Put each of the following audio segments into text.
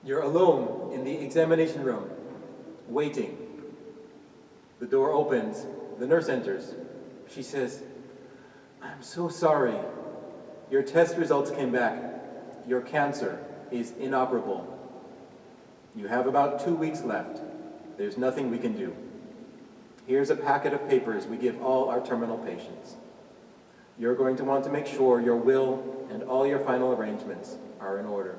You're alone in the examination room, waiting. The door opens. The nurse enters. She says, "I'm so sorry. Your test results came back. Your cancer is inoperable. You have about 2 weeks left. There's nothing we can do. Here's a packet of papers we give all our terminal patients. You're going to want to make sure your will and all your final arrangements are in order.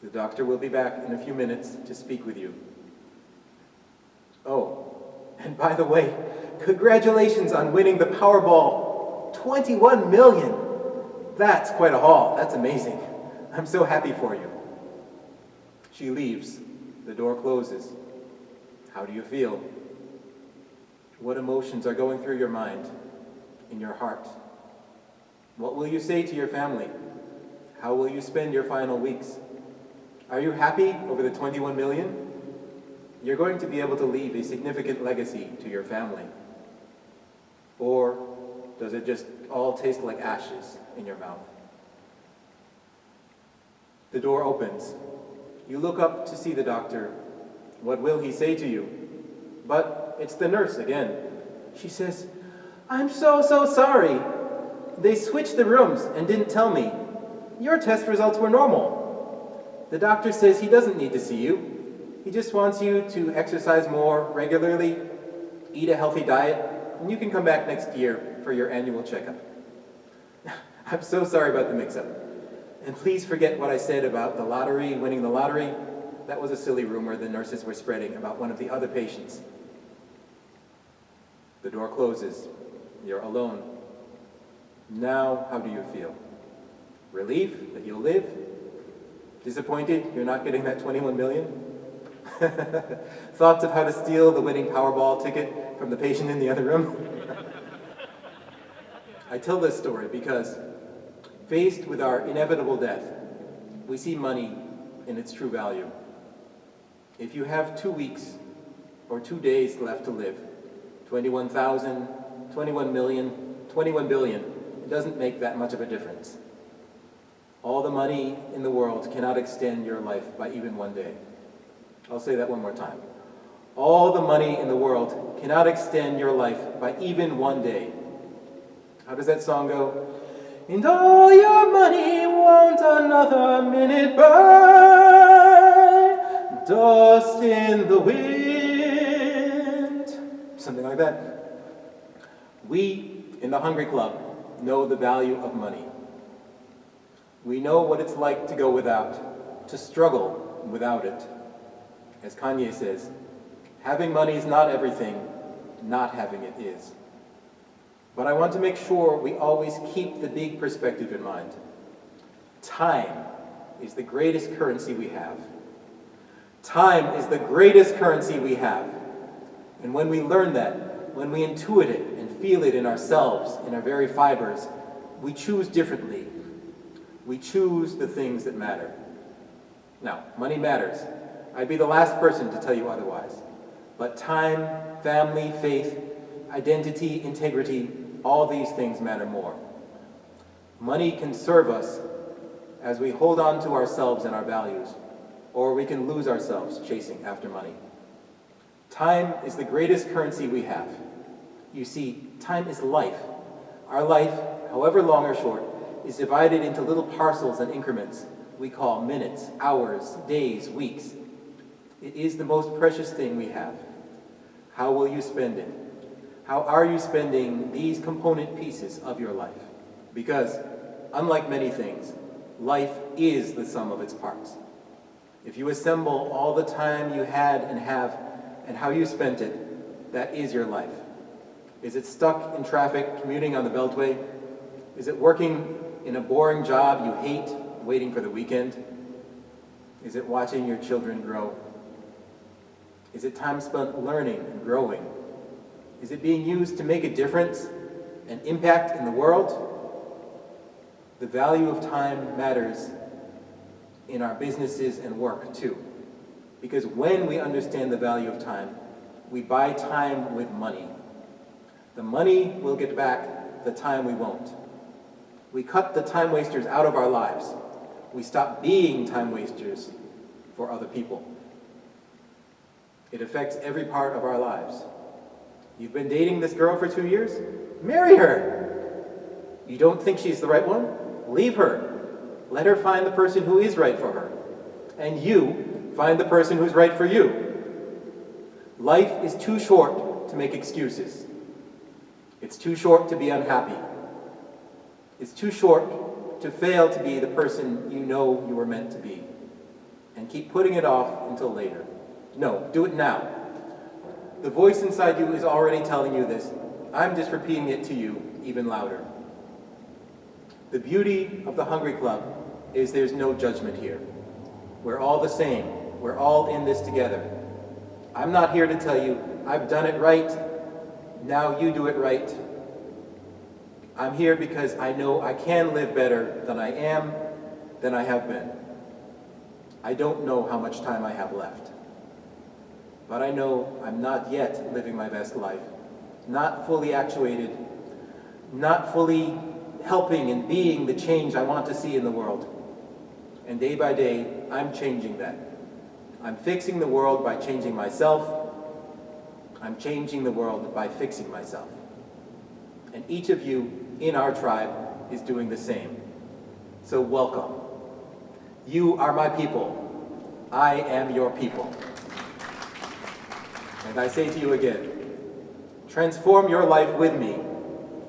The doctor will be back in a few minutes to speak with you. Oh, and by the way, congratulations on winning the Powerball. 21 million. That's quite a haul. That's amazing. I'm so happy for you." She leaves. The door closes. How do you feel? What emotions are going through your mind, in your heart? What will you say to your family? How will you spend your final weeks? Are you happy over the 21 million? You're going to be able to leave a significant legacy to your family. Or does it just all taste like ashes in your mouth? The door opens. You look up to see the doctor. What will he say to you? But it's the nurse again. She says, "I'm so sorry. They switched the rooms and didn't tell me. Your test results were normal. The doctor says he doesn't need to see you. He just wants you to exercise more regularly, eat a healthy diet, and you can come back next year for your annual checkup." I'm so sorry about the mix-up. And please forget what I said about the lottery, winning the lottery. That was a silly rumor the nurses were spreading about one of the other patients. The door closes. You're alone. Now, how do you feel? Relief that you'll live? Disappointed you're not getting that 21 million? Thoughts of how to steal the winning Powerball ticket from the patient in the other room? I tell this story because, faced with our inevitable death, we see money in its true value. If you have 2 weeks or 2 days left to live, 21,000, 21 million, 21 billion, it doesn't make that much of a difference. All the money in the world cannot extend your life by even 1 day. I'll say that one more time. All the money in the world cannot extend your life by even 1 day. How does that song go? And all your money won't another minute buy, dust in the wind. Something like that. We, in the Hungry Club, know the value of money. We know what it's like to go without, to struggle without it. As Kanye says, having money is not everything, not having it is. But I want to make sure we always keep the big perspective in mind. Time is the greatest currency we have. Time is the greatest currency we have. And when we learn that, when we intuit it and feel it in ourselves, in our very fibers, we choose differently. We choose the things that matter. Now, money matters. I'd be the last person to tell you otherwise. But time, family, faith, identity, integrity, all these things matter more. Money can serve us as we hold on to ourselves and our values, or we can lose ourselves chasing after money. Time is the greatest currency we have. You see, time is life. Our life, however long or short, is divided into little parcels and increments we call minutes, hours, days, weeks. It is the most precious thing we have. How will you spend it? How are you spending these component pieces of your life? Because, unlike many things, life is the sum of its parts. If you assemble all the time you had and have, and how you spent it, that is your life. Is it stuck in traffic, commuting on the Beltway? Is it working in a boring job you hate, waiting for the weekend? Is it watching your children grow? Is it time spent learning and growing? Is it being used to make a difference, an impact in the world? The value of time matters in our businesses and work too. Because when we understand the value of time, we buy time with money. The money will get back, the time we won't. We cut the time wasters out of our lives. we stop being time wasters for other people. It affects every part of our lives. You've been dating this girl for 2 years? Marry her! You don't think she's the right one? Leave her. Let her find the person who is right for her. And you find the person who's right for you. Life is too short to make excuses. It's too short to be unhappy. It's too short to fail to be the person you know you were meant to be. And keep putting it off until later. No, do it now. The voice inside you is already telling you this. I'm just repeating it to you even louder. The beauty of the Hungry Club is there's no judgment here. We're all the same. We're all in this together. I'm not here to tell you, I've done it right, now you do it right. I'm here because I know I can live better than I am, than I have been. I don't know how much time I have left. But I know I'm not yet living my best life, not fully actuated, not fully helping and being the change I want to see in the world. And day by day, I'm changing that. I'm fixing the world by changing myself. I'm changing the world by fixing myself. And each of you in our tribe is doing the same. So welcome. You are my people. I am your people. And I say to you again, transform your life with me.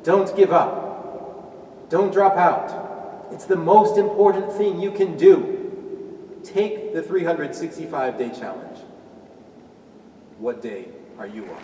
Don't give up. Don't drop out. It's the most important thing you can do. Take the 365-day challenge. What day are you on?